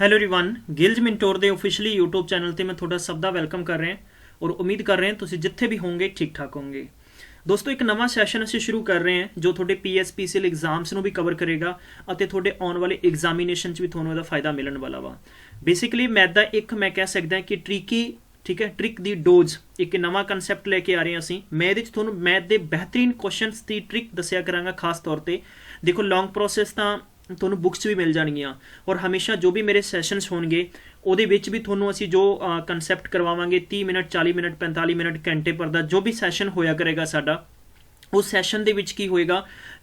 Hello everyone ਗਿਲਜ ਮਿੰਟੋਰ ਦੇ officially YouTube channel ਤੇ ਮੈਂ ਤੁਹਾਡਾ ਸਭ ਦਾ ਵੈਲਕਮ ਕਰ ਰਿਹਾ ਔਰ ਉਮੀਦ ਕਰ ਰਹੇ ਹਾਂ ਤੁਸੀਂ ਜਿੱਥੇ ਵੀ ਹੋਵੋਗੇ ਠੀਕ ਠਾਕ ਹੋਵੋਗੇ। ਦੋਸਤੋ ਇੱਕ ਨਵਾਂ ਸੈਸ਼ਨ ਅਸੀਂ ਸ਼ੁਰੂ ਕਰ ਰਹੇ ਹਾਂ ਜੋ ਤੁਹਾਡੇ PSPCL ਐਗਜ਼ਾਮਸ ਨੂੰ ਵੀ ਕਵਰ ਕਰੇਗਾ ਅਤੇ ਤੁਹਾਡੇ ਆਉਣ ਵਾਲੇ ਐਗਜ਼ਾਮੀਨੇਸ਼ਨ 'ਚ ਵੀ ਤੁਹਾਨੂੰ ਇਹਦਾ ਫਾਇਦਾ ਮਿਲਣ ਵਾਲਾ ਵਾ। ਬੇਸਿਕਲੀ ਮੈਥ ਦਾ ਇੱਕ ਮੈਂ ਕਹਿ ਸਕਦਾ ਕਿ ਠੀਕ ਹੈ ट्रिक दी डोज एक नवा कंसैप्ट लेके आ रहे हैं असीं। मैं ये थोनों मैथ के बेहतरीन क्वेश्चंस की ट्रिक दसिया करांगा। खास तौर पर देखो लॉन्ग प्रोसैस तो ਤੁਹਾਨੂੰ बुक्स भी मिल जाएगियाँ और हमेशा जो भी मेरे सैशनस होंगे ਉਹਦੇ ਵਿੱਚ ਵੀ ਤੁਹਾਨੂੰ ਅਸੀਂ ਜੋ ਕਨਸੈਪਟ ਕਰਵਾਵਾਂਗੇ 30 ਮਿੰਟ 40 ਮਿੰਟ 45 ਮਿੰਟ ਘੰਟੇ ਪਰ ਦਾ ਜੋ ਵੀ ਸੈਸ਼ਨ ਹੋਇਆ ਕਰੇਗਾ ਸਾਡਾ उस सैशन ਦੇ ਵਿੱਚ ਕੀ ਹੋਏਗਾ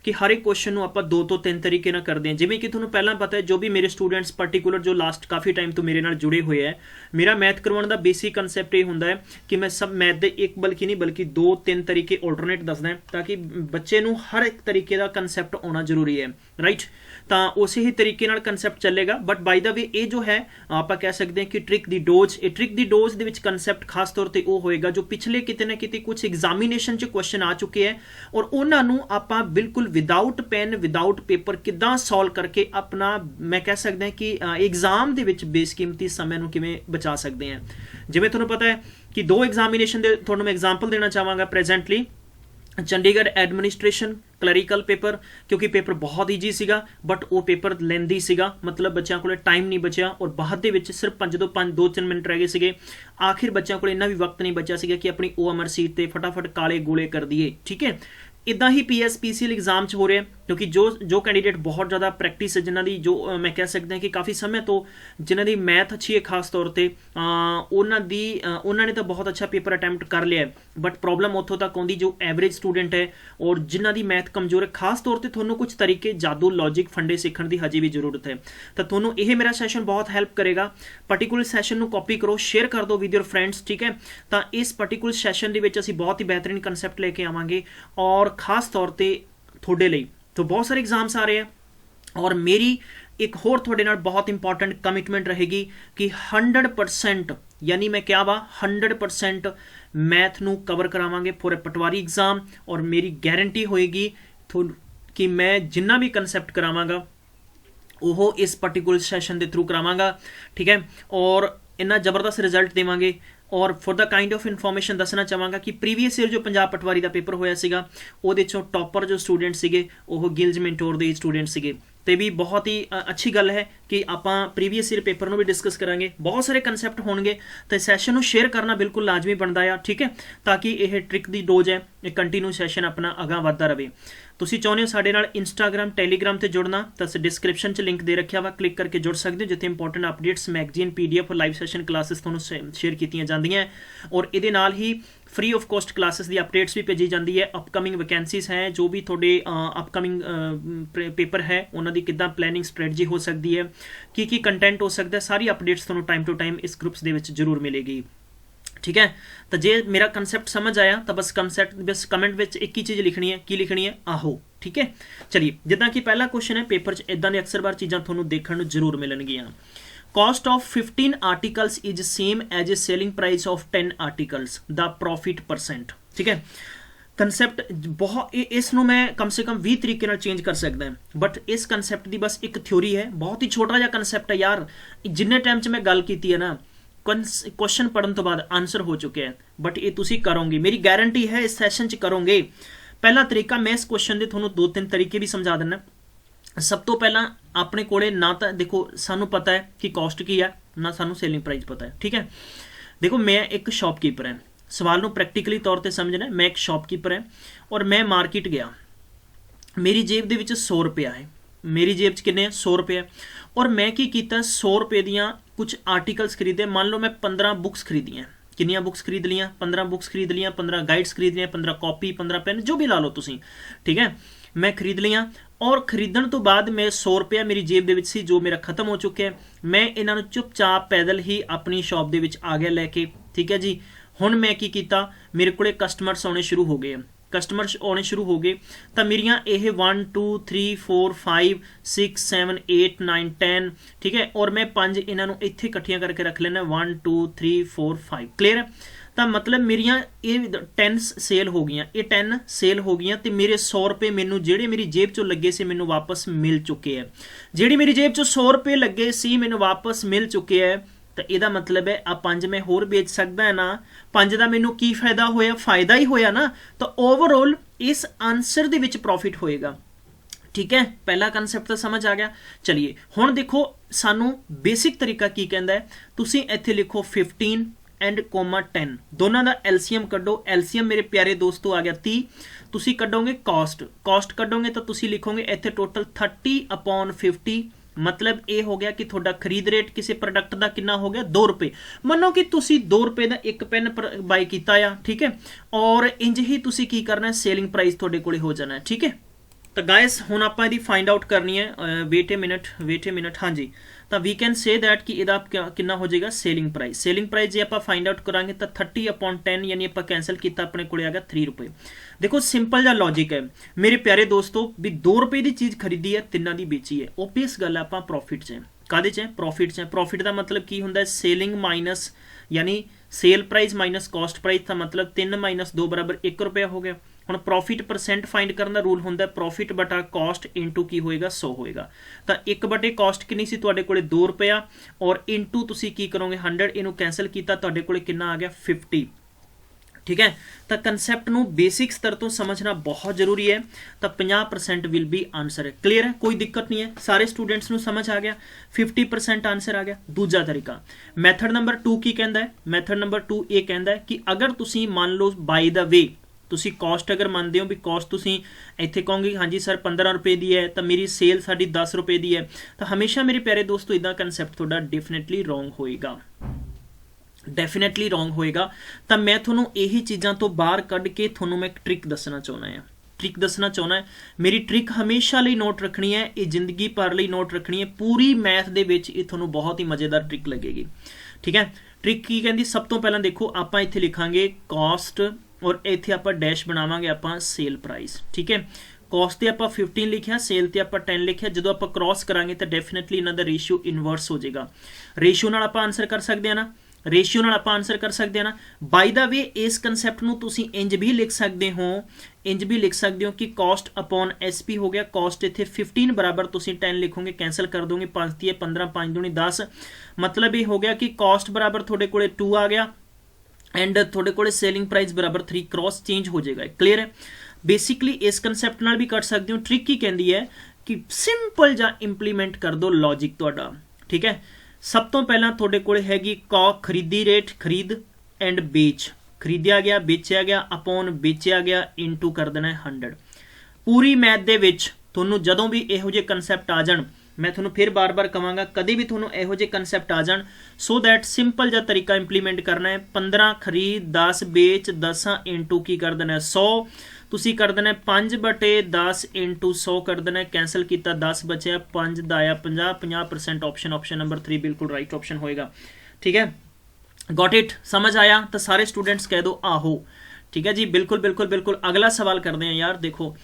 कि हर एक क्वेश्चन ਨੂੰ ਆਪਾਂ 2 ਤੋਂ 3 ਤਰੀਕੇ ਨਾਲ ਕਰਦੇ ਹਾਂ। ਜਿਵੇਂ ਕਿ ਤੁਹਾਨੂੰ ਪਹਿਲਾਂ ਪਤਾ ਹੈ ਜੋ ਵੀ ਮੇਰੇ ਸਟੂਡੈਂਟਸ ਪਾਰਟਿਕੂਲਰ ਜੋ ਲਾਸਟ ਕਾਫੀ ਟਾਈਮ ਤੋਂ ਮੇਰੇ ਨਾਲ ਜੁੜੇ ਹੋਏ ਹੈ ਮੇਰਾ ਮੈਥ ਕਰਵਾਉਣ ਦਾ ਬੇਸਿਕ ਕਨਸੈਪਟ ਇਹ ਹੁੰਦਾ ਹੈ ਕਿ ਮੈਂ ਸਭ ਮੈਥ ਦੇ ਇੱਕ ਬਲਕਿ 2-3 ਤਰੀਕੇ ਆਲਟਰਨੇਟ ਦੱਸਦਾ ਤਾਂ ਕਿ ਬੱਚੇ ਨੂੰ ਹਰ ਇੱਕ ਤਰੀਕੇ ਦਾ ਕਨਸੈਪਟ ਆਉਣਾ ਜ਼ਰੂਰੀ ਹੈ ਰਾਈਟ। ਤਾਂ ਉਸੇ ਹੀ ਤਰੀਕੇ ਨਾਲ ਕਨਸੈਪਟ ਚੱਲੇਗਾ ਬਟ ਬਾਈ ਦਾ ਵੇ ਇਹ ਜੋ ਹੈ ਆਪਾਂ ਕਹਿ ਸਕਦੇ ਹਾਂ ਕਿ ਟ੍ਰਿਕ ਦੀ ਡੋਜ਼ ਇਹ ਟ੍ਰਿਕ ਦੀ ਡੋਜ਼ ਦੇ ਵਿੱਚ ਕਨਸੈਪਟ ਖਾਸ ਤੌਰ ਤੇ ਉਹ ਹੋਏਗਾ ਜੋ ਪਿਛਲੇ ਕਿਤੇ ਨਾ ਕਿਤੇ ਕੁਝ ਐਗਜ਼ਾਮੀਨੇਸ਼ਨ 'ਚ ਕੁਐਸਚਨ ਆ ਚੁੱਕੇ ਹੈ और उन्होंने ਆਪਾਂ बिल्कुल विदाउट पेन विदाउट पेपर किदां सॉल्व करके अपना मैं कह सकता कि एग्जाम ਦੇ ਵਿੱਚ ਬੇਸ਼ਕੀਮਤੀ ਸਮੇਂ ਨੂੰ ਕਿਵੇਂ ਬਚਾ ਸਕਦੇ ਹਾਂ। ਜਿਵੇਂ ਤੁਹਾਨੂੰ ਪਤਾ ਹੈ ਕਿ 2 ਐਗਜ਼ਾਮੀਨੇਸ਼ਨ ਦੇ ਤੁਹਾਨੂੰ ਮੈਂ ਐਗਜ਼ਾਮਪਲ ਦੇਣਾ ਚਾਹਾਂਗਾ presently Chandigarh administration clerical paper क्योंकि पेपर बहुत ईजी सीगा बट वो पेपर लेंदी सीगा मतलब बच्चों को टाइम नहीं बचा और बाद दे विच सिर्फ 2-3 मिनट रह गए सीगे। आखिर बच्चों को इन्ना भी वक्त नहीं बचा सीगा कि अपनी OMR सीट ते फटाफट काले गोले कर दिए। ठीक है इदा ही PSPCL एग्जाम च हो रहा है क्योंकि जो कैंडीडेट बहुत ज़्यादा प्रैक्टिस है जिन्हों की जो मैं कह सकता कि काफ़ी समय तो जिन्हों की मैथ अच्छी है खास तौर पर उन्होंने तो बहुत अच्छा पेपर अटैम्प्ट कर लिया है बट प्रॉब्लम उतों तक आती जो एवरेज स्टूडेंट है और जिन्हों की मैथ कमजोर है खास तौर पर थोनों कुछ तरीके जादू लॉजिक फंडे सीखने की हजे भी जरूरत है। तो थोनों यह मेरा सैशन बहुत हैल्प करेगा। पर्टिकुलर सैशन को कॉपी करो शेयर कर दो विद योर फ्रेंड्स। ठीक है तो इस पर्टिकुलर सैशन के असीं बहुत ही बेहतरीन कंसैप्ट लेके आवांगे और खास तौर पर थोड़े लिए तो बहुत सारे एग्जाम्स आ रहे हैं और मेरी एक होर थोड़े नाल बहुत इंपॉर्टेंट कमिटमेंट रहेगी कि 100% यानी मैं क्या वा 100% मैथ नू कवर करावांगे फॉर ए पटवारी एग्जाम और मेरी गारंटी होएगी कि मैं जिन्ना भी कंसैप्ट करावांगा वो इस पर्टिकुलर सैशन के थ्रू करावांगा। ठीक है और इन्ना जबरदस्त रिजल्ट देवांगे और for the kind of information दसना चाहांगा कि प्रीवियस ईयर जो पंजाब पटवारी का पेपर होया सीगा ਉਹਦੇ ਚੋਂ टॉपर जो स्टूडेंट सीगे ਉਹ ਗਿਲਜ ਮਿੰਟੋਰ ਦੇ स्टूडेंट सीगे ਤੇ ਵੀ ਬਹੁਤ ਹੀ ਅੱਛੀ ਗੱਲ ਹੈ ਕਿ ਆਪਾਂ ਪ੍ਰੀਵੀਅਸ ਈਅਰ ਪੇਪਰ ਨੂੰ ਵੀ ਡਿਸਕਸ ਕਰਾਂਗੇ। ਬਹੁਤ ਸਾਰੇ ਕਨਸੈਪਟ ਹੋਣਗੇ ਤੇ ਸੈਸ਼ਨ ਨੂੰ ਸ਼ੇਅਰ ਕਰਨਾ ਬਿਲਕੁਲ ਲਾਜ਼ਮੀ ਬਣਦਾ ਆ। ਠੀਕ ਹੈ ਤਾਂ ਕਿ ਇਹ ਟ੍ਰਿਕ ਦੀ ਡੋਜ਼ ਹੈ ਇਹ ਕੰਟੀਨਿਊ ਸੈਸ਼ਨ ਆਪਣਾ ਅਗਾਂਹ ਵੱਧਦਾ ਰਹੇ। ਤੁਸੀਂ ਚਾਹੁੰਦੇ ਹੋ ਸਾਡੇ ਨਾਲ ਇੰਸਟਾਗ੍ਰਾਮ ਟੈਲੀਗ੍ਰਾਮ ਤੇ ਜੁੜਨਾ ਤਾਂ ਡਿਸਕ੍ਰਿਪਸ਼ਨ 'ਚ ਲਿੰਕ ਦੇ ਰੱਖਿਆ ਵਾ ਕਲਿੱਕ ਕਰਕੇ ਜੁੜ ਸਕਦੇ ਹੋ ਜਿੱਥੇ ਇੰਪੋਰਟੈਂਟ ਅਪਡੇਟਸ ਮੈਗਜ਼ੀਨ PDF और लाइव सैशन क्लासेस ਤੁਹਾਨੂੰ ਸ਼ੇਅਰ ਕੀਤੀਆਂ ਜਾਂਦੀਆਂ और ਇਹਦੇ ਨਾਲ ਹੀ फ्री ऑफ कॉस्ट क्लासेस की अपडेट्स भी भेजी जाती है। अपकमिंग वैकेंसीज हैं जो भी थोड़े अपकमिंग पेपर है उन्होंने किद्दां प्लैनिंग स्ट्रैटजी हो सकती है की कंटेंट हो सकता है सारी अपडेट्स तुहानूं टाइम टू टाइम इस ग्रुप्स दे विच जरूर मिलेगी। ठीक है तो जे मेरा कंसैप्ट समझ आया तो बस कंसैप्ट बस कमेंट में एक ही चीज़ लिखनी है की लिखनी है आहो। ठीक है चलिए जिद्दां कि पहला क्वेश्चन है पेपर च इदां दी अक्सर बार चीज़ां तुहानूं देखण नूं जरूर मिलणगीਆਂ। Cost of 15 articles is same as a selling price of 10 articles the profit %। ठीक है कंसैप्ट बहुत इस नूं मैं कम से कम 20 तरीके नाल चेंज कर सकदा बट इस कंसैप्ट की बस एक थ्योरी है बहुत ही छोटा जिहा कंसैप्ट है यार। जिन्ने टाइम च मैं गल कीती है ना क्वेश्चन पढ़न तो बाद आंसर हो चुके हैं बट ये तुसीं करोगे मेरी गारंटी है इस सैशन च करोगे। पहला तरीका मैं इस क्वेश्चन के तुहानूं 2-3 तरीके भी समझा दिना। सब तो पहला अपने कोले ना तो देखो सानू पता है कि कॉस्ट की है ना सानू सेलिंग प्राइस पता है। ठीक है देखो मैं एक शॉपकीपर है सवाल नू प्रैक्टिकली तौर पर समझना मैं एक शॉपकीपर है और मैं मार्केट गया मेरी जेब दे विच 100 रुपया है मेरी जेब च किन्ने 100 रुपये और मैं की कीता 100 रुपये दियाँ कुछ आर्टिकल्स खरीदे। मान लो मैं 15 बुक्स खरीदियाँ किनियां बुक्स खरीद लियाँ 15 बुक्स खरीद लियाँ 15 गाइड्स खरीद लियाँ 15 कॉपी 15 पेन जो भी ला लो तुसीं। ठीक है मैं खरीद लियाँ और खरीदण तो बाद मैं 100 रुपया मेरी जेब दे विच सी जो मेरा खत्म हो चुके हैं मैं इन्हां नूं चुपचाप पैदल ही अपनी शॉप दे विच आ गया लैके। ठीक है जी हुण मैं की कीता मेरे कोले कस्टमर्स आने शुरू हो गए कस्टमर्स आने शुरू हो गए तो मेरिया यह 1 2 3 4 5 6 7 8 9 10। ठीक है और मैं 5 इन्हों इत्थे इकट्ठियां करके रख लेना 1 2 3 4 5 क्लीयर है। ਤਾਂ ਮਤਲਬ ਮੇਰੀਆਂ ਇਹ 10 ਸੇਲ ਹੋ ਗਈਆਂ, ਇਹ 10 ਸੇਲ ਹੋ ਗਈਆਂ ਤੇ ਮੇਰੇ 100 ਰੁਪਏ ਮੈਨੂੰ ਜਿਹੜੇ ਮੇਰੀ ਜੇਬ ਚੋਂ ਲੱਗੇ ਸੀ ਮੈਨੂੰ ਵਾਪਸ ਮਿਲ ਚੁੱਕੇ ਹੈ। ਜਿਹੜੀ ਮੇਰੀ ਜੇਬ ਚੋਂ 100 ਰੁਪਏ ਲੱਗੇ ਸੀ ਮੈਨੂੰ ਵਾਪਸ ਮਿਲ ਚੁੱਕੇ ਹੈ, ਤਾਂ ਇਹਦਾ ਮਤਲਬ ਹੈ ਆ 5 ਮੈਂ ਹੋਰ ਵੇਚ ਸਕਦਾ ਹੈ ਨਾ। 5 ਦਾ ਮੈਨੂੰ ਕੀ ਫਾਇਦਾ ਹੋਇਆ? ਫਾਇਦਾ ਹੀ ਹੋਇਆ ਨਾ। ਤਾਂ ਓਵਰਆਲ ਇਸ ਆਨਸਰ ਦੇ ਵਿੱਚ ਪ੍ਰੋਫਿਟ ਹੋਏਗਾ। ਠੀਕ ਹੈ, ਪਹਿਲਾ ਕਨਸੈਪਟ ਤਾਂ ਸਮਝ ਆ ਗਿਆ। ਚਲਿਏ ਹੁਣ ਦੇਖੋ ਸਾਨੂੰ ਬੇਸਿਕ ਤਰੀਕਾ ਕੀ ਕਹਿੰਦਾ ਹੈ। ਤੁਸੀਂ ਇੱਥੇ ਲਿਖੋ 15 ਐਂਡ 10, ਦੋਨਾਂ ਦਾ ਐਲਸੀਐਮ ਕੱਢੋ। ਐਲਸੀਐਮ ਮੇਰੇ ਪਿਆਰੇ ਦੋਸਤੋ ਆ ਗਿਆ 30। ਤੁਸੀਂ ਕੱਢੋਗੇ ਕਾਸਟ ਕੱਢੋਗੇ ਤਾਂ ਤੁਸੀਂ ਲਿਖੋਗੇ ਇੱਥੇ ਟੋਟਲ 30/50। ਮਤਲਬ ਇਹ ਹੋ ਗਿਆ ਕਿ ਤੁਹਾਡਾ ਖਰੀਦ ਰੇਟ ਕਿਸੇ ਪ੍ਰੋਡਕਟ ਦਾ ਕਿੰਨਾ ਹੋ ਗਿਆ? 2 ਰੁਪਏ। ਮੰਨੋ ਕਿ ਤੁਸੀਂ 2 ਰੁਪਏ ਦਾ ਇੱਕ ਪੈਨ ਬਾਈ ਕੀਤਾ ਆ, ਠੀਕ ਹੈ, ਔਰ ਇੰਜ ਹੀ ਤੁਸੀਂ ਕੀ ਕਰਨਾ ਹੈ, ਸੇਲਿੰਗ ਪ੍ਰਾਈਸ ਤੁਹਾਡੇ ਕੋਲੇ ਹੋ ਜਾਣਾ ਹੈ। ਠੀਕ ਹੈ, ਤਾਂ ਗਾਇਸ ਹੁਣ ਆਪਾਂ ਇਹਦੀ ਫਾਈਂਡ ਆਊਟ ਕਰਨੀ ਹੈ। ਵੇਟ ਅ ਮਿੰਟ ਹਾਂਜੀ, ਤਾਂ ਵੀ ਕੈਨ ਸੇ ਦੈਟ ਕਿ ਇਹਦਾ ਕਿੰਨਾ ਹੋ ਜਾਏਗਾ? ਸੇਲਿੰਗ ਪ੍ਰਾਈਸ ਜੇ ਆਪਾਂ ਫਾਈਂਡ ਆਊਟ ਕਰਾਂਗੇ ਤਾਂ 30/10 ਯਾਨੀ ਆਪਾਂ ਕੈਂਸਲ ਕੀਤਾ, ਆਪਣੇ ਕੋਲੇ ਆ ਗਿਆ 3 ਰੁਪਏ। ਦੇਖੋ ਸਿੰਪਲ ਜਿਹਾ ਲੌਜਿਕ ਹੈ ਮੇਰੇ ਪਿਆਰੇ ਦੋਸਤੋ, ਵੀ 2 ਰੁਪਏ ਦੀ ਚੀਜ਼ ਖਰੀਦੀ ਹੈ, ਤਿੰਨਾਂ ਦੀ ਵੇਚੀ ਹੈ। ਓਬਵੀਅਸ ਗੱਲ ਹੈ ਆਪਾਂ ਪ੍ਰੋਫਿਟ 'ਚ ਹੈ। ਕਾਹਦੇ 'ਚ ਹੈ? ਪ੍ਰੋਫਿਟ 'ਚ ਹੈ। ਪ੍ਰੋਫਿਟ ਦਾ ਮਤਲਬ ਕੀ ਹੁੰਦਾ ਹੈ? ਸੇਲਿੰਗ ਮਾਈਨਸ ਯਾਨੀ sale price minus cost price, ਤਾਂ ਮਤਲਬ 3 - 2 = 1 ਰੁਪਇਆ ਹੋ ਗਿਆ। ਹੁਣ ਪ੍ਰੋਫਿਟ ਪਰਸੈਂਟ ਫਾਈਂਡ ਕਰਨ ਦਾ ਰੂਲ ਹੁੰਦਾ ਪ੍ਰੋਫਿਟ ਬਟਾ ਕਾਸਟ ਇਨਟੂ ਕੀ ਹੋਏਗਾ? 100 ਹੋਏਗਾ। ਤਾਂ 1 ਕਾਸਟ ਕਿੰਨੀ ਸੀ ਤੁਹਾਡੇ ਕੋਲੇ? 2 ਰੁਪਇਆ, ਔਰ ਇਨਟੂ ਤੁਸੀਂ ਕੀ ਕਰੋਗੇ? 100। ਇਹਨੂੰ ਕੈਂਸਲ ਕੀਤਾ, ਤੁਹਾਡੇ ਕੋਲੇ ਕਿੰਨਾ ਆ ਗਿਆ? 50। ਠੀਕ ਹੈ, ਤਾਂ ਕਨਸੈਪਟ ਨੂੰ ਬੇਸਿਕ ਸਤਰ ਤੋਂ ਸਮਝਣਾ ਬਹੁਤ ਜ਼ਰੂਰੀ ਹੈ। ਤਾਂ 50% ਵਿਲ ਬੀ ਆਨਸਰ ਹੈ। ਕਲੀਅਰ ਹੈ, ਕੋਈ ਦਿੱਕਤ ਨਹੀਂ ਹੈ, ਸਾਰੇ ਸਟੂਡੈਂਟਸ ਨੂੰ ਸਮਝ ਆ ਗਿਆ। 50% ਆਨਸਰ ਆ ਗਿਆ। ਦੂਜਾ ਤਰੀਕਾ ਮੈਥਡ ਨੰਬਰ 2 ਕੀ ਕਹਿੰਦਾ ਹੈ? ਮੈਥਡ ਨੰਬਰ 2 ਇਹ ਕਹਿੰਦਾ ਹੈ ਕਿ ਅਗਰ ਤੁਸੀਂ ਮੰਨ ਲਓ ਬਾਈ ਦਾ ਵੇ ਤੁਸੀਂ ਕਾਸਟ ਅਗਰ ਮੰਨਦੇ ਹੋ ਵੀ ਕਾਸਟ ਤੁਸੀਂ ਇੱਥੇ ਕਹੋਗੇ ਹਾਂਜੀ ਸਰ 15 ਰੁਪਏ ਦੀ ਹੈ, ਤਾਂ ਮੇਰੀ ਸੇਲ ਸਾਡੀ 10 ਰੁਪਏ ਦੀ ਹੈ, ਤਾਂ ਹਮੇਸ਼ਾ ਮੇਰੇ ਪਿਆਰੇ ਦੋਸਤੋ ਇਦਾਂ ਕਨਸੈਪਟ ਤੁਹਾਡਾ ਡੈਫੀਨੇਟਲੀ ਰੋਂਗ ਹੋਏਗਾ। ਤਾਂ ਮੈਂ ਤੁਹਾਨੂੰ ਇਹੀ ਚੀਜ਼ਾਂ ਤੋਂ ਬਾਹਰ ਕੱਢ ਕੇ ਤੁਹਾਨੂੰ ਮੈਂ ਇੱਕ ਟ੍ਰਿਕ ਦੱਸਣਾ ਚਾਹੁੰਦਾ ਹੈ। ਮੇਰੀ ਟ੍ਰਿਕ ਹਮੇਸ਼ਾ ਲਈ ਨੋਟ ਰੱਖਣੀ ਹੈ, ਇਹ ਜ਼ਿੰਦਗੀ ਭਰ ਲਈ ਨੋਟ ਰੱਖਣੀ ਹੈ। ਪੂਰੀ ਮੈਥ ਦੇ ਵਿੱਚ ਇਹ ਤੁਹਾਨੂੰ ਬਹੁਤ ਹੀ ਮਜ਼ੇਦਾਰ ਟ੍ਰਿਕ ਲੱਗੇਗੀ। ਠੀਕ ਹੈ, ਟ੍ਰਿਕ ਕੀ ਕਹਿੰਦੀ? ਸਭ ਤੋਂ ਪਹਿਲਾਂ ਦੇਖੋ ਆਪਾਂ ਇੱਥੇ ਲਿਖਾਂਗੇ ਕਾਸਟ, ਔਰ ਇੱਥੇ ਆਪਾਂ ਡੈਸ਼ ਬਣਾਵਾਂਗੇ ਆਪਾਂ ਸੇਲ ਪ੍ਰਾਈਸ। ਠੀਕ ਹੈ, ਕਾਸਟ ਤੇ ਆਪਾਂ 15 ਲਿਖਿਆ, ਸੇਲ ਤੇ ਆਪਾਂ 10 ਲਿਖਿਆ। ਜਦੋਂ ਆਪਾਂ ਕ੍ਰਾਸ ਕਰਾਂਗੇ ਤਾਂ ਡੈਫੀਨੇਟਲੀ ਇਹਨਾਂ ਦਾ ਰੇਸ਼ੀਓ ਇਨਵਰਸ ਹੋ ਜਾਏਗਾ। ਰੇਸ਼ੀਓ ਨਾਲ ਆਪਾਂ ਆਨਸਰ ਕਰ ਸਕਦੇ ਹਾਂ ਨਾ। ਬਾਈ ਦਾ ਵੇ ਇਸ ਕਨਸੈਪਟ ਨੂੰ ਤੁਸੀਂ ਇੰਜ ਵੀ ਲਿਖ ਸਕਦੇ ਹੋ ਕਿ ਕਾਸਟ ਅਪਨ ਐਸਪੀ ਹੋ ਗਿਆ। ਕਾਸਟ ਇੱਥੇ 15 ਬਰਾਬਰ ਤੁਸੀਂ 10 ਲਿਖੋਗੇ, ਕੈਂਸਲ ਕਰ ਦੋਗੇ, 5 × 15 5 × 10। ਮਤਲਬ ਇਹ ਹੋ ਗਿਆ ਕਿ ਕਾਸਟ ਬਰਾਬਰ ਤੁਹਾਡੇ ਕੋਲੇ 2 ਆ ਗਿਆ ਐਂਡ ਤੁਹਾਡੇ ਕੋਲੇ ਸੇਲਿੰਗ ਪ੍ਰਾਈਸ ਬਰਾਬਰ 3, ਕ੍ਰਾਸ ਚੇਂਜ ਹੋ ਜਾਏਗਾ। ਕਲੀਅਰ ਹੈ, ਬੇਸਿਕਲੀ ਇਸ ਕਨਸੈਪਟ ਨਾਲ ਵੀ ਕਰ ਸਕਦੇ ਹੋ। ਟ੍ਰਿਕ ਕੀ ਕਹਿੰਦੀ ਹੈ ਕਿ ਸਿੰਪਲ ਜਾਂ ਇੰਪਲੀਮੈਂਟ ਕਰ ਦੋ ਲੌਜਿਕ ਤੁਹਾਡਾ। ਠੀਕ ਹੈ, ਸਭ ਤੋਂ ਪਹਿਲਾਂ ਤੁਹਾਡੇ ਕੋਲ ਹੈਗੀ ਖਰੀਦੀ ਰੇਟ, ਖਰੀਦ ਐਂਡ ਵੇਚ, ਖਰੀਦਿਆ ਗਿਆ, ਵੇਚਿਆ ਗਿਆ, ਅਪੋਨ ਵੇਚਿਆ ਗਿਆ, ਇਨਟੂ ਕਰ ਦੇਣਾ 100। ਪੂਰੀ ਮੈਥ ਦੇ ਵਿੱਚ ਤੁਹਾਨੂੰ ਜਦੋਂ ਵੀ ਇਹੋ ਜਿਹੇ ਕਨਸੈਪਟ ਆ ਜਾਣ, ਮੈਂ ਤੁਹਾਨੂੰ ਫਿਰ ਬਾਰ-ਬਾਰ ਕਹਾਂਗਾ ਕਦੇ ਵੀ ਤੁਹਾਨੂੰ ਇਹੋ ਜਿਹੇ ਕਨਸੈਪਟ ਆ ਜਾਣ, ਸੋ ਦੈਟ ਸਿੰਪਲ ਜਿਹਾ ਤਰੀਕਾ ਇੰਪਲੀਮੈਂਟ ਕਰਨਾ ਹੈ। 15 ਖਰੀਦ, 10 ਵੇਚ, 10 ਇਨਟੂ ਕੀ ਕਰ ਦੇਣਾ 100। ਤੁਸੀਂ ਕਰ ਦੇਣਾ 5/10 ਇਨਟੂ 100 ਕਰ ਦੇਣਾ, ਕੈਂਸਲ ਕੀਤਾ 10 ਬਚਿਆ, 5 ਦਾ ਆਇਆ 50, 50% ਆਪਸ਼ਨ ਨੰਬਰ 3 ਬਿਲਕੁਲ ਰਾਈਟ ਆਪਸ਼ਨ ਹੋਏਗਾ। ਠੀਕ ਹੈ, ਗॉट ਇਟ? ਸਮਝ ਆਇਆ? ਤਾਂ ਸਾਰੇ ਸਟੂਡੈਂਟਸ ਕਹਿ ਦਿਓ ਆਹੋ। ਠੀਕ ਹੈ ਜੀ, ਬਿਲਕੁਲ। ਅਗਲਾ ਸਵਾਲ ਕਰਦੇ ਹਾਂ ਯਾਰ। ਦੇਖੋ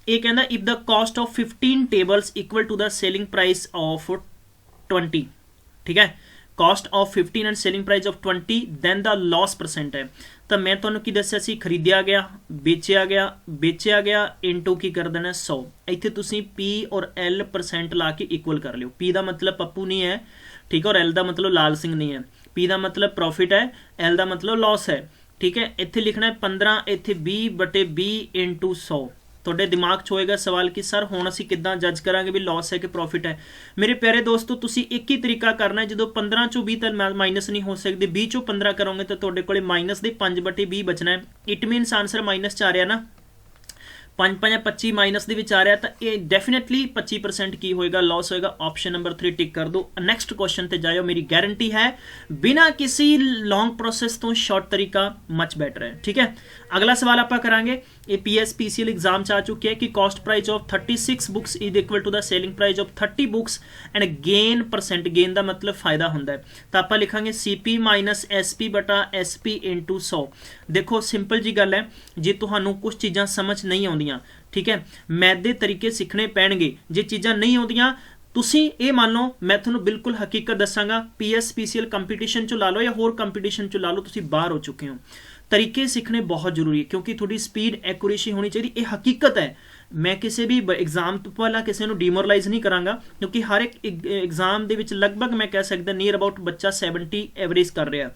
ਇਹ ਕਹਿੰਦਾ if the cost of 15 tables equal to the selling price of 20। ਠੀਕ ਹੈ, cost of 15 and selling price of 20 then the loss percent ਹੈ। ਤਾਂ ਮੈਂ ਤੁਹਾਨੂੰ ਕੀ ਦੱਸਿਆ ਸੀ? ਖਰੀਦਿਆ ਗਿਆ, ਵੇਚਿਆ ਗਿਆ ਇਨਟੂ ਕੀ ਕਰ ਦੇਣਾ 100। ਇੱਥੇ ਤੁਸੀਂ P ਔਰ L ਪਰਸੈਂਟ ਲਾ ਕੇ ਇਕੁਅਲ ਕਰ ਲਿਓ। P ਦਾ ਮਤਲਬ ਪੱਪੂ ਨਹੀਂ ਹੈ, ਠੀਕ ਹੈ, ਔਰ L ਦਾ ਮਤਲਬ ਲਾਲ ਸਿੰਘ ਨਹੀਂ ਹੈ। P ਦਾ ਮਤਲਬ ਪ੍ਰੋਫਿਟ ਹੈ, L ਦਾ ਮਤਲਬ ਲਾਸ ਹੈ। ਠੀਕ ਹੈ, ਇੱਥੇ ਲਿਖਣਾ ਹੈ 15, ਇੱਥੇ 20/20 ਇਨਟੂ 100। ਤੁਹਾਡੇ ਦਿਮਾਗ 'ਚ ਹੋਏਗਾ ਸਵਾਲ ਕਿ ਸਰ ਹੁਣ ਅਸੀਂ ਕਿੱਦਾਂ ਜੱਜ ਕਰਾਂਗੇ ਵੀ ਲਾਸ ਹੈ ਕਿ ਪ੍ਰੋਫਿਟ ਹੈ? ਮੇਰੇ ਪਿਆਰੇ ਦੋਸਤੋ ਤੁਸੀਂ ਇੱਕ ਹੀ ਤਰੀਕਾ ਕਰਨਾ ਹੈ। ਜਦੋਂ 15 ਚੋਂ 20 ਤਾਂ ਮਾਈਨਸ ਨਹੀਂ ਹੋ ਸਕਦੇ, 20 ਚੋਂ 15 ਕਰੋਗੇ ਤਾਂ ਤੁਹਾਡੇ ਕੋਲੇ ਮਾਈਨਸ ਦੇ 5/20 ਬਚਣਾ ਹੈ। ਇਟ ਮੀਨਸ ਆਨਸਰ ਮਾਈਨਸ 'ਚ ਆ ਰਿਹਾ ਨਾ, 5 × 25 ਮਾਈਨਸ ਦੇ ਵਿੱਚ ਆ ਰਿਹਾ, ਤਾਂ ਇਹ ਡੈਫੀਨੇਟਲੀ 25% ਕੀ ਹੋਏਗਾ? ਲਾਸ ਹੋਏਗਾ। ਆਪਸ਼ਨ ਨੰਬਰ 3 ਟਿਕ ਕਰ ਦਿਓ। ਨੈਕਸਟ ਕੁਐਸਚਨ ਤੇ ਜਾਇਓ, ਮੇਰੀ ਗਾਰੰਟੀ ਹੈ ਬਿਨਾਂ ਕਿਸੇ ਲੌਂਗ ਪ੍ਰੋਸੈਸ ਤੋਂ ਸ਼ਾਰਟ ਤਰੀਕਾ ਮਚ ਬੈਟਰ ਹੈ। ਠੀਕ ਹੈ, ਅਗਲਾ ਸਵਾਲ ਆਪਾਂ ਕਰਾਂਗੇ। ਇਹ PSPCL एग्जाम ਚ ਆ ਚੁੱਕਿਆ ਹੈ ਕਿ cost price of 36 books is equal to the selling price of 30 books and gain percent. Gain ਦਾ ਮਤਲਬ ਫਾਇਦਾ ਹੁੰਦਾ ਹੈ, ਤਾਂ ਆਪਾਂ ਲਿਖਾਂਗੇ CP - SP/SP ਇਨਟੂ 100। ਦੇਖੋ ਸਿੰਪਲ ਜੀ ਗੱਲ ਹੈ, ਜੇ ਤੁਹਾਨੂੰ ਕੁਝ ਚੀਜ਼ਾਂ ਸਮਝ ਨਹੀਂ ਆਉਂਦੀਆਂ, ਠੀਕ ਹੈ, ਮੈਥ ਦੇ ਤਰੀਕੇ ਸਿੱਖਣੇ ਪੈਣਗੇ। ਜੇ ਚੀਜ਼ਾਂ ਨਹੀਂ ਆਉਂਦੀਆਂ ਤੁਸੀਂ ਇਹ ਮੰਨੋ ਮੈਂ ਤੁਹਾਨੂੰ ਬਿਲਕੁਲ ਹਕੀਕਤ ਦੱਸਾਂਗਾ, PSPCL ਕੰਪੀਟੀਸ਼ਨ ਚ ਲਾ ਲਓ ਜਾਂ ਹੋਰ ਕੰਪੀਟੀਸ਼ਨ ਚ ਲਾ ਲਓ, ਤੁਸੀਂ ਬਾਹਰ ਹੋ ਚੁੱਕੇ ਹੋ। ਤਰੀਕੇ ਸਿੱਖਣੇ ਬਹੁਤ ਜ਼ਰੂਰੀ ਹੈ ਕਿਉਂਕਿ ਤੁਹਾਡੀ ਸਪੀਡ ਐਕੂਰੇਸੀ ਹੋਣੀ ਚਾਹੀਦੀ। ਇਹ ਹਕੀਕਤ ਹੈ। ਮੈਂ ਕਿਸੇ ਵੀ ਐਗਜ਼ਾਮ ਤੋਂ ਪਹਿਲਾਂ ਕਿਸੇ ਨੂੰ ਡੀਮੋਰਲਾਈਜ਼ ਨਹੀਂ ਕਰਾਂਗਾ ਕਿਉਂਕਿ ਹਰ ਇੱਕ ਐਗਜ਼ਾਮ ਦੇ ਵਿੱਚ ਲਗਭਗ ਮੈਂ ਕਹਿ ਸਕਦਾ ਨੀਅਰ ਅਬਾਊਟ ਬੱਚਾ 70 ਐਵਰੇਜ ਕਰ ਰਿਹਾ।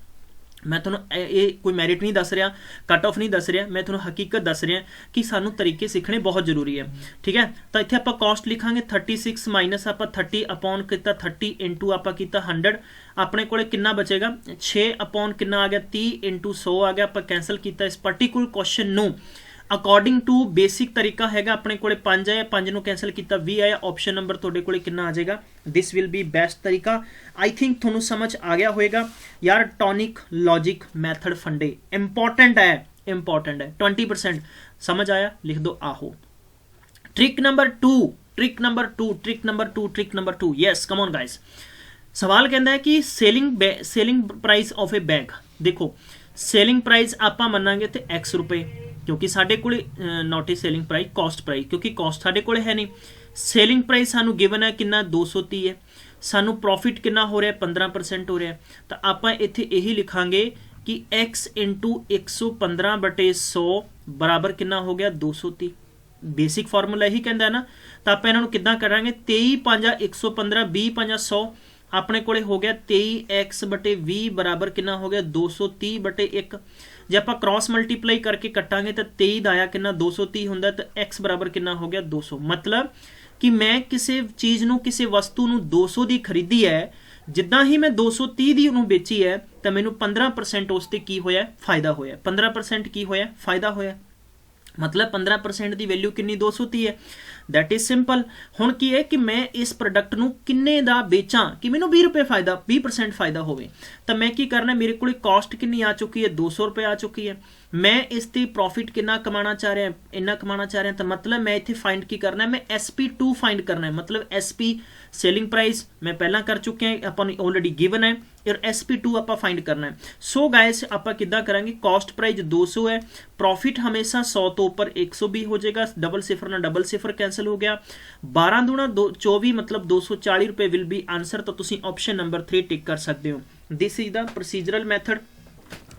ਮੈਂ ਤੁਹਾਨੂੰ ਇਹ ਕੋਈ ਮੈਰਿਟ ਨਹੀਂ ਦੱਸ ਰਿਹਾ, ਕੱਟ ਆਫ ਨਹੀਂ ਦੱਸ ਰਿਹਾ, ਮੈਂ ਤੁਹਾਨੂੰ ਹਕੀਕਤ ਦੱਸ ਰਿਹਾ ਕਿ ਸਾਨੂੰ ਤਰੀਕੇ ਸਿੱਖਣੇ ਬਹੁਤ ਜ਼ਰੂਰੀ ਹੈ। ਠੀਕ ਹੈ, ਤਾਂ ਇੱਥੇ ਆਪਾਂ ਕਾਸਟ ਲਿਖਾਂਗੇ 36 ਮਾਈਨਸ ਆਪਾਂ 30 ਅਪੋਨ ਕੀਤਾ 30 ਇੰਟੂ ਆਪਾਂ ਕੀਤਾ 100, ਆਪਣੇ ਕੋਲੇ ਕਿੰਨਾ ਬਚੇਗਾ 6 ਅਪੋਨ ਕਿੰਨਾ ਆ ਗਿਆ 30 ਇੰਟੂ 100 ਆ ਗਿਆ। ਆਪਾਂ ਕੈਂਸਲ ਕੀਤਾ ਇਸ ਪਾਰਟੀਕੂਲਰ ਕੁਐਸਚਨ ਨੂੰ ਅਕੋਰਡਿੰਗ ਟੂ ਬੇਸਿਕ ਤਰੀਕਾ ਹੈਗਾ ਆਪਣੇ ਕੋਲੇ 5 ਆਇਆ, 5 ਨੂੰ ਕੈਂਸਲ ਕੀਤਾ 20 ਆਇਆ। ਆਪਸ਼ਨ ਨੰਬਰ ਤੁਹਾਡੇ ਕੋਲੇ ਕਿੰਨਾ ਆ ਜਾਏਗਾ, ਦਿਸ ਵਿਲ ਬੀ ਬੈਸਟ ਤਰੀਕਾ। ਆਈ ਥਿੰਕ ਤੁਹਾਨੂੰ ਸਮਝ ਆ ਗਿਆ ਹੋਏਗਾ ਯਾਰ। ਟੌਨਿਕ ਲੌਜਿਕ ਮੈਥਡ ਫੰਡੇ ਇੰਪॉर्टेंट है 20% समझ आया, लिख दो आहो। Trick number two yes come on guys. सवाल कहता है कि selling price of A bag. देखो सेलिंग प्राइस आप मनांगे तो X रुपए क्योंकि साढ़े को not a selling price, cost price क्योंकि कॉस्ट साढ़े को है नहीं। सेलिंग प्राइस सानू गिवन है कितना 230 है, सानू प्रॉफिट कितना हो रहा है 15% हो रहा है। तो आप इत्थे यही लिखांगे कि x इंटू 115/100 बराबर कितना हो गया 230। बेसिक फार्मूला यही कहता है ना। तो आप इन्हों किदा करांगे 23 5 115 20 5 100 अपने कोले हो गया 23x/20 बराबर कितना हो गया 230/1। जे आप क्रॉस मल्टीप्लाई करके कटांगे तो 23 का आया कितना 230 होंदा, तो x बराबर कितना हो गया 200। मतलब कि मैं किसी चीज़ नूं किसी वस्तु नूं 200 की खरीदी है, जिद्दां ही मैं 230 की उन्होंने बेची है तो मैनू 15% उस ते की होया फायदा होया, 15% की होया फायदा होया। मतलब 15% की वैल्यू कितनी 230 है। That is simple. हुण की है कि मैं इस प्रोडक्ट नूं किन्ने दा बेचां कि मैनू 20 रुपए फायदा 20% फायदा होवे, तो मैं की करना मेरे को कॉस्ट कितनी आ चुकी है 200 रुपए आ चुकी है। मैं इस ते प्रॉफिट कितना कमाना चाह रहा, इन्ना कमाना चाह रहा, तो मतलब मैं इत्थे फाइंड की करना है, मैं SP2 फाइंड करना है। मतलब SP सेलिंग प्राइस मैं पहला कर चुके हैं, अपन ऑलरेडी गिवन है, और SP2 आप फाइंड करना है। सो गाइस आप किदा करांगे, कॉस्ट प्राइस 200 है, प्रॉफिट हमेशा 100 तो ऊपर 120 हो जाएगा, डबल सिफर ना डबल सिफर कैंसिल हो गया, 12 दूना 24 मतलब 240 रुपए विल बी आंसर। तो तुसी ऑप्शन नंबर 3 टिक कर सकते हो। This is the procedural method,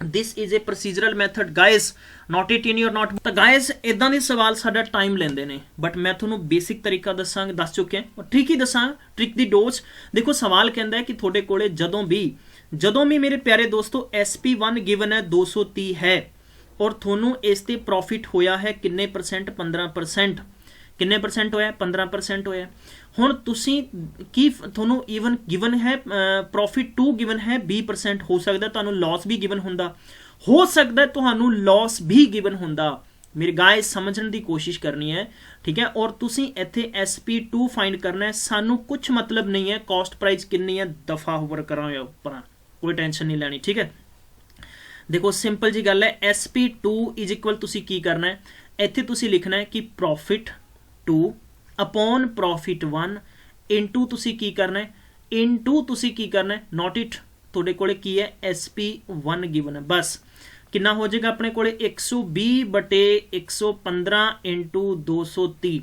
this is a procedural method guys, not it in your not. तो गाइज इदां दे सवाल साडा टाइम लेंदे ने, बट मैं तुहानू बेसिक तरीका दस चुके हैं, और ट्रिक ही दसां, ट्रिक दी डोज। देखो सवाल कहता है कि थोड़े कोले जदों भी मेरे प्यारे दोस्तों SP1 गिवन है 230 है, और थोनू इस ते प्रॉफिट होया है किन्ने परसेंट 15%, किन्ने परसेंट होया 15% होया। हुण तुसी की थोनू ईवन गिवन है प्रॉफिट 2 गिवन है 20%, हो सकता है तुहानू लॉस भी गिवन हुंदा, हो सकता है तुहानू लॉस भी गिवन हुंदा। मेरे गाइस समझने की कोशिश करनी है, ठीक है। और तुसी इत्थे SP2 फाइंड करना है, सानू कुछ मतलब नहीं है कॉस्ट प्राइस कितनी है, दफा होवर करो उपर, कोई टेंशन नहीं लेनी, ठीक है। देखो सिंपल जी गल है, SP2 इज इक्वल तुसी की करना है, इत्थे तुसी लिखना है कि प्रॉफिट 2 अपॉन प्रॉफिट 1 इनटू तुसी की करना है, इनटू तुसी की करना है, नॉट इट थोड़े कोले की है SP1 गिवन है, बस कितना हो जाएगा अपने कोले 120/115 इंटू 230,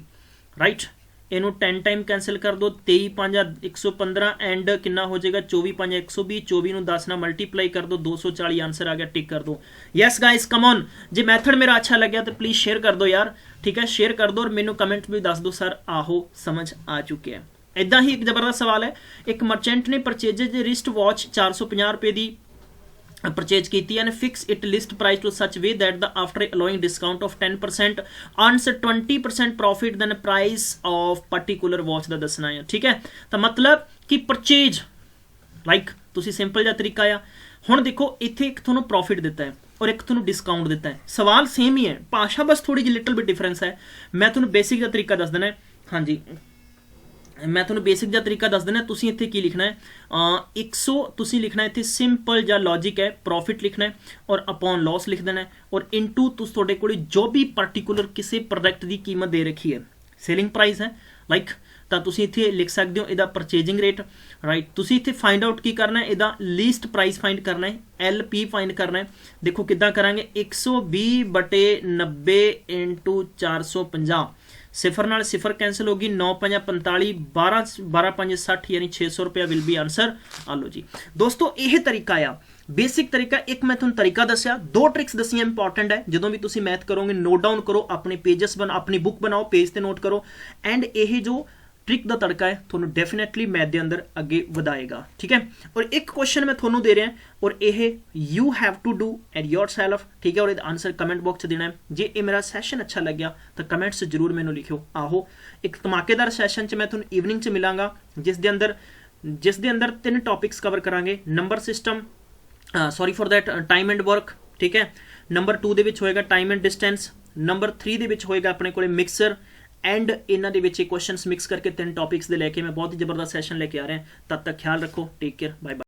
राइट। इनू 10 टाइम कैंसिल कर दो, 23 5 115 एंड कितना हो जाएगा 24 5 120, 24 नू 10 ना मल्टीप्लाई कर दो, 240 आंसर आ गया, टिक कर दो। Yes guys come on, J method मेरा अच्छा लगे तो प्लीज शेयर कर दो यार, ठीक है, शेयर कर दो, और मैनू कमेंट भी दस दो सर आहो समझ आ चुके हैं। इदा ही एक जबरदस्त सवाल है, एक मर्चेंट ने परचेजेज रिस्ट वॉच 450 रुपए की परचेज की and fix it list price to such way that the after allowing discount of 10% earns 20% profit then price of particular watch का दसना है, ठीक है। तो मतलब कि परचेज लाइक तुसी सिंपल जा तरीका आ। हुण देखो इत्थे एक तुहानू प्रॉफिट दिता है और एक तुहानू डिस्काउंट दिता है, सवाल सेम ही है, भाषा बस थोड़ी जी लिटल बिट डिफरेंस है। मैं तुहानू बेसिक का तरीका दस देना है, हाँ जी मैं तुहानू बेसिक का तरीका दस देना। तुसी इत्थे की लिखना है 100 तुसी लिखना है, इत्थे सिंपल जा लॉजिक है, प्रॉफिट लिखना है और अपॉन लॉस लिख देना है, और इनटू तुस तुहाडे कोल जो भी पर्टिकुलर किसी प्रोडक्ट की कीमत दे रखी है, सेलिंग प्राइस है लाइक, तो तुसी इत्थे लिख सकते हो इहदा परचेजिंग रेट, राइट। तुसी इत्थे फाइंड आउट की करना है, इहदा लीस्ट प्राइस फाइंड करना है, LP फाइंड करना है। देखो किद्दां करांगे 120/90 इंटू 450, सिफर नाल सिफर कैंसिल होगी, 9 5 45, 12 12 5 60 यानी 600 रुपया विल बी आंसर। आ लो जी दोस्तों, यह तरीका आ बेसिक तरीका। एक मैं तुहानूं तरीका दस्सिया, दो ट्रिक्स दस्सियां इंपॉर्टेंट है। जदों भी तुसीं मैथ करोगे नोट डाउन करो, अपने पेजेस अपनी बुक बनाओ, पेज ते नोट करो। एंड यह जो ट्रिक का तड़का है थोनों डेफिनेटली मैथ के अंदर अगे वधाएगा, ठीक है। और एक क्वेश्चन मैं थोनों दे रहा और यह you have to do it yourself, ठीक है। और आंसर कमेंट बॉक्स देना है। जे ये मेरा सैशन अच्छा लग्या तो कमेंट्स जरूर मैनू लिखो। आहो एक धमाकेदार सैशन च मैं थोनों ईवनिंग च मिलांगा, जिस दे अंदर 3 टॉपिक्स कवर करांगे। Number system, sorry for that, time and work, ठीक है। नंबर 2 दे विच होएगा टाइम एंड डिस्टेंस। नंबर 3 दे विच होएगा अपने कोले मिक्सर। एंड इन्हां दे विच क्वेश्चंस मिक्स करके 3 टॉपिक्स दे लेके मैं बहुत ही जबरदस्त सैशन लेके आ रहा हूं। तब तक ख्याल रखो, टेक केयर, बाय बाय।